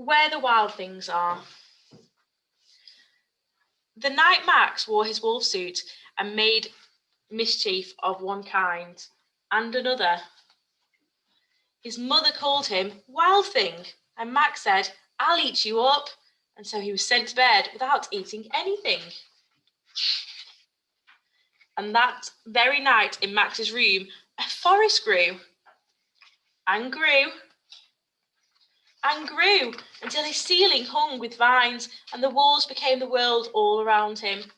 Where the Wild Things Are. The night Max wore his wolf suit and made mischief of one kind and another, his mother called him Wild Thing, and Max said, "I'll eat you up." And so he was sent to bed without eating anything. And that very night in Max's room, a forest grew and grew and grew until his ceiling hung with vines and the walls became the world all around him.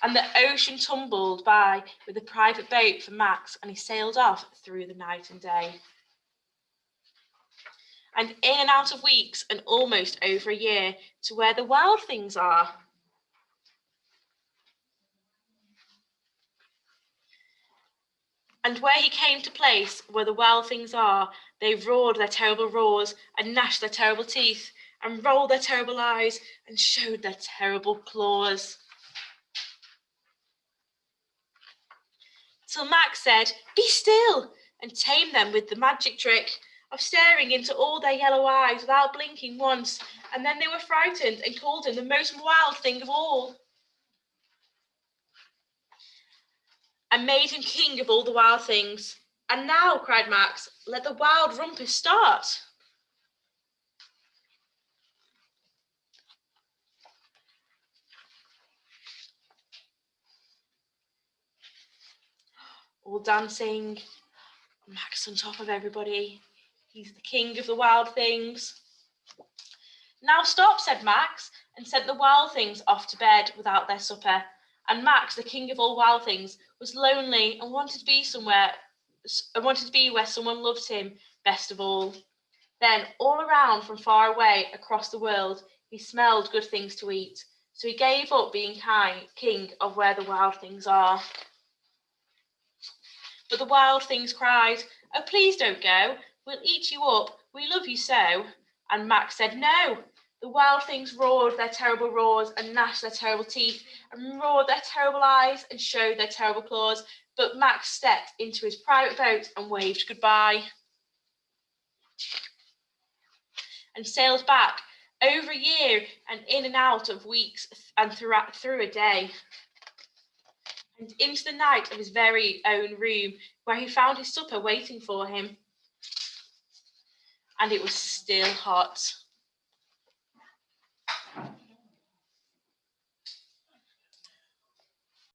And the ocean tumbled by with a private boat for Max, and he sailed off through the night and day. And in and out of weeks and almost over a year to where the wild things are. And where he came to place where the wild things are, they roared their terrible roars and gnashed their terrible teeth and rolled their terrible eyes and showed their terrible claws. Till Max said, "Be still," and tamed them with the magic trick of staring into all their yellow eyes without blinking once, and then they were frightened and called him the most wild thing of all, and made him king of all the wild things. "And now," cried Max, "let the wild rumpus start." All dancing, Max on top of everybody. He's the king of the wild things. "Now stop," said Max, and sent the wild things off to bed without their supper. And Max, the king of all wild things, was lonely and wanted to be where someone loved him best of all. Then, all around from far away across the world, he smelled good things to eat. So he gave up being king of where the wild things are. But the wild things cried, "Oh, please don't go. We'll eat you up. We love you so." And Max said, "No." The wild things roared their terrible roars and gnashed their terrible teeth and roared their terrible eyes and showed their terrible claws. But Max stepped into his private boat and waved goodbye and sailed back over a year and in and out of weeks and through a day, and into the night of his very own room, where he found his supper waiting for him. And it was still hot.